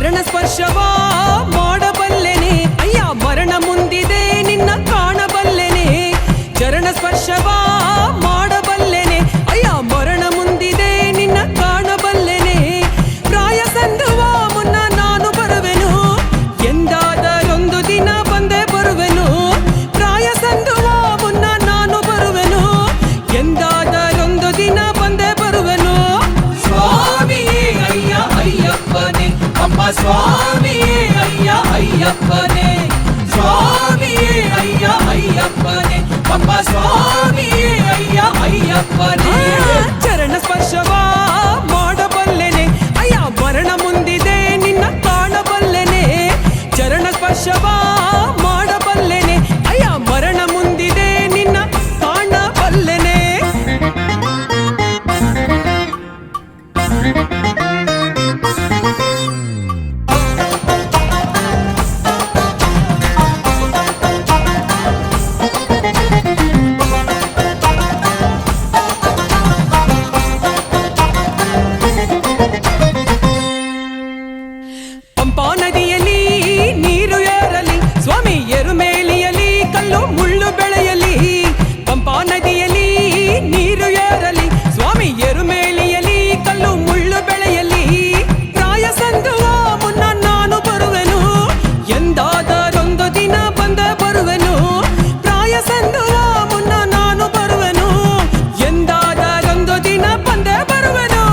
ಚರಣ ಸ್ಪರ್ಶವ ಮಾಡಬಲ್ಲೆನೆ ಅಯ್ಯ ಮರಣ ಮುಂದಿದೆ ನಿನ್ನ ಕಾಣಬಲ್ಲೆನೆ ಚರಣ ಸ್ಪರ್ಶವ ಮಾಡಬಲ್ಲೆನೆ ಅಯ್ಯ ಮರಣ ಮುಂದಿದೆ ನಿನ್ನ ಕಾಣಬಲ್ಲೆನೆ ಪ್ರಾಯ ಸಂದುವ ಮುನ್ನ ನಾನು ಬರುವೆನು ಎಂದಾದರೊಂದು ದಿನ ಬಂದೇ ಬರುವೆನು ಪ್ರಾಯ ಸಂದುವ ಮುನ್ನ ನಾನು ಬರುವೆನು ಎಂದಾದರೊಂದು ದಿನ ಬಂದೇ ಬರುವೆನು ಸ್ವಾಮಿಯೇ ಅಯ್ಯ ಅಯ್ಯಪ್ಪನೇ ಅಮ್ಮ ಸ್ವಾಮಿಯೇ ಅಯ್ಯ ಅಯ್ಯಪ್ಪನೇ ಸ್ವಾಮಿಯೇ ಅಯ್ಯ ಅಯ್ಯಪ್ಪನೇ ಅಮ್ಮ ಸ್ವಾಮಿಯೇ ಅಯ್ಯ ಅಯ್ಯಪ್ಪನೇ ಚರಣ ಸ್ಪರ್ಶವ ಮಾಡಬಲ್ಲೆನೆ ಅಯ್ಯ ಮರಣ ಮುಂದಿದೆ ನಿನ್ನ ಕಾಣಬಲ್ಲೆನೆ ಚರಣ ಸ್ಪರ್ಶವ ಮಾಡಬಲ್ಲೆನೆ ಅಯ್ಯ ಮರಣ ಮುಂದಿದೆ ನಿನ್ನ ಕಾಣಬಲ್ಲೆನೆ ಪಂಪಾ ನದಿಯಲ್ಲಿ ನೀರು ಏರಲಿ ಸ್ವಾಮಿ ಎರುಮೇಲಿಯಲ್ಲಿ ಕಲ್ಲು ಮುಳ್ಳು ಬೆಳೆಯಲಿ ಪಂಪಾ ನದಿಯಲ್ಲಿ ನೀರು ಏರಲಿ ಸ್ವಾಮಿ ಎರುಮೇಲಿಯಲ್ಲಿ ಕಲ್ಲು ಮುಳ್ಳು ಬೆಳೆಯಲಿ ಪ್ರಾಯ ಸಂದುವ ಮುನ್ನ ನಾನು ಬರುವೆನು ಎಂದಾದರೊಂದು ದಿನ ಬಂದೇ ಬರುವೆನು ಪ್ರಾಯ ಸಂದುವ ಮುನ್ನ ನಾನು ಬರುವೆನು ಎಂದಾದರೊಂದು ದಿನ ಬಂದೇ ಬರುವೆನು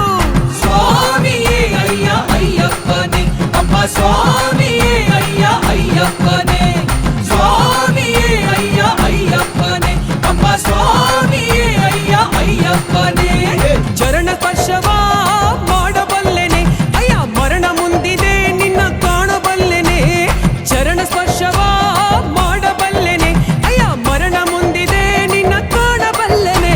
ಸ್ವಾಮಿಯೇ ಅಯ್ಯ ಅಯ್ಯಪ್ಪನೇ ಅಮ್ಮ ಸ್ವಾಮಿಯೇ ಅಯ್ಯ ಅಯ್ಯಪ್ಪನೇ ಸ್ವಾಮಿಯೇ ಅಯ್ಯ ಅಯ್ಯಪ್ಪನೇ ಅಮ್ಮ ಸ್ವಾಮಿಯೇ ಅಯ್ಯ ಅಯ್ಯಪ್ಪನೇ ಚರಣ ಸ್ಪರ್ಶವ ಮಾಡಬಲ್ಲೆನೆ ಅಯ್ಯ ಮರಣ ಮುಂದಿದೆ ನಿನ್ನ ಕಾಣಬಲ್ಲೆನೆ ಚರಣ ಸ್ಪರ್ಶವ ಮಾಡಬಲ್ಲೆನೆ ಅಯ್ಯ ಮರಣ ಮುಂದಿದೆ ನಿನ್ನ ಕಾಣಬಲ್ಲೆನೆ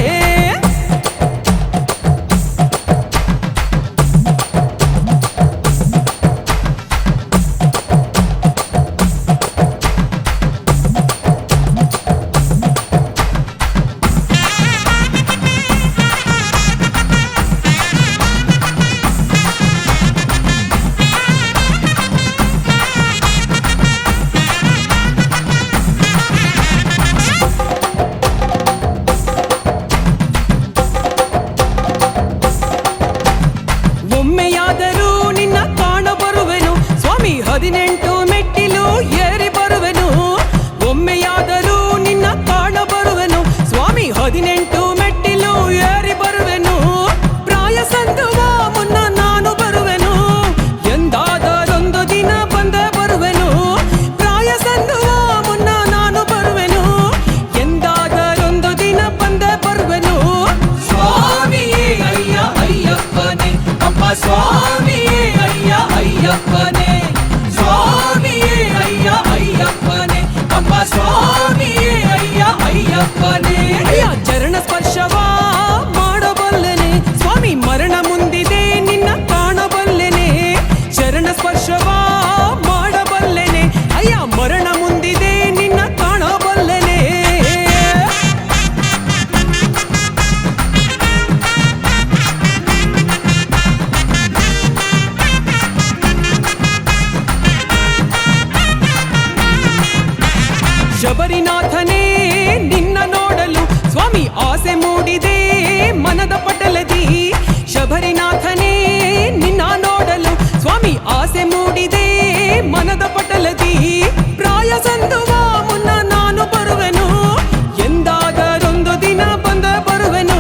ಒಮ್ಮೆಯಾದರೂ ನಿನ್ನ ಕಾಣ ಬರುವೆನು ಸ್ವಾಮಿ 18 ಮೆಟ್ಟಿಲು ಏರಿ ಬರುವೆನು ಒಮ್ಮೆಯಾದರೂ ನಿನ್ನ ಕಾಣ ಬರುವೆನು ಸ್ವಾಮಿ 18 ಮೆಟ್ಟಿಲು ಏರಿ ಬರುವೆನು ಪ್ರಾಯ ಸಂದುವ ಮುನ್ನ ನಾನು ಬರುವೆನು ಎಂದಾದರೊಂದು ದಿನ ಬಂದೇ ಬರುವೆನು ಪ್ರಾಯ ಸಂದುವ ಮುನ್ನ ನಾನು ಬರುವೆನು ಎಂದಾದರೊಂದು ದಿನ ಬಂದೇ ಬರುವೆನು ಸ್ವಾಮಿಯೇ ಅಯ್ಯ ಅಯ್ಯಪ್ಪನೇ ಅಮ್ಮ ಸ್ವಾಮಿಯೇ ಅಯ್ಯ ಅಯ್ಯಪ್ಪನೇ ಸ್ವಾಮಿಯೇ ಅಯ್ಯ ಅಯ್ಯಪ್ಪನೇ ಅಮ್ಮ ಸ್ವಾಮಿಯೇ ಅಯ್ಯ ಅಯ್ಯಪ್ಪನೇ ಅಯ್ಯ ಚರಣ ಸ್ಪರ್ಶವ ಮಾಡಬಲ್ಲೆನೆ ಸ್ವಾಮಿ ಮರಣ ಮುಂದಿದೆ ನಿನ್ನ ಕಾಣಬಲ್ಲೆನೆ ಚರಣ ಸ್ಪರ್ಶವ ಮಾಡಬಲ್ಲೆನೆ ಅಯ್ಯ ಮರಣ ಮುಂದಿದೆ ನಿನ್ನ ಕಾಣಬಲ್ಲೆನೆ ಶಬರಿನಾಥನೇ ನಿನ್ನ ನೋಡಲು ಸ್ವಾಮಿ ಆಸೆ ಮೂಡಿದೆ ಮನದ ಪಟಲದಿ ಶಬರಿನಾಥನೇ ನಿನ್ನ ನೋಡಲು ಸ್ವಾಮಿ ಆಸೆ ಮೂಡಿದೆ ಮನದ ಪಟಲದಿ ಪ್ರಾಯ ಸಂದುವ ಮುನ್ನ ನಾನು ಬರುವೆನು ಎಂದಾದರೊಂದು ದಿನ ಬಂದೇ ಬರುವೆನು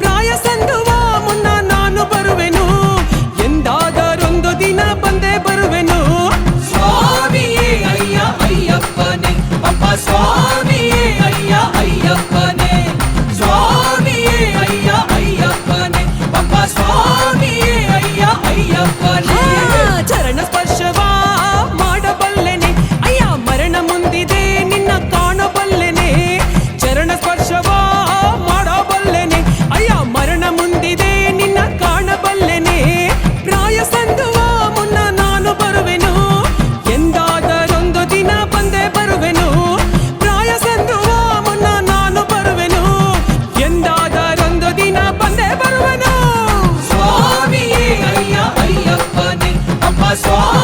ಪ್ರಾಯ ಸಂದುವ ಮುನ್ನ ನಾನು ಬರುವೆನು ಎಂದಾದರೊಂದು ದಿನ ಬಂದೇ ಬರುವೆನು ಸ್ವಾಮಿಯೇ ಅಯ್ಯ ಅಯ್ಯಪ್ಪನೇ ಅಮ್ಮ ಸ್ವಾಮಿಯೇ ಅಯ್ಯ ಅಯ್ಯಪ್ಪನೇ ಸ್ವಾಮಿಯೇ ಅಯ್ಯ ಅಯ್ಯಪ್ಪನೇ ಅಮ್ಮ ಸ್ವಾಮಿಯೇ ಅಯ್ಯ ಅಯ್ಯಪ್ಪನೇ ಚರಣ ಸ್ಪರ್ಶವ ಮಾಡಬಲ್ಲೆನೆ ಅಯ್ಯ ಮರಣ ಮುಂದಿದೆ ನಿನ್ನ ಕಾಣಬಲ್ಲೆನೆ ಚರಣ ಸ್ಪರ್ಶವ ಮಾಡಬಲ್ಲೆನೆ ಅಯ್ಯ ಮರಣ ಮುಂದಿದೆ ನಿನ್ನ ಕಾಣಬಲ್ಲೆನೆ ಪ್ರಾಯ ಸಂದುವ ಮುನ್ನ ನಾನು ಬರುವೆನು ಎಂದಾದರೊಂದು ದಿನ ಬಂದೇ ಬರುವೆನು ಪ್ರಾಯ ಸಂದುವ ಮುನ್ನ ನಾನು ಬರುವೆನು ಎಂದಾದರೊಂದು ದಿನ ಬಂದೇ ಬರುವೆನು ಸ್ವಾಮಿಯೇ ಅಯ್ಯ ಅಯ್ಯಪ್ಪನೇ ಅಮ್ಮ ಸ್ವಾಮಿ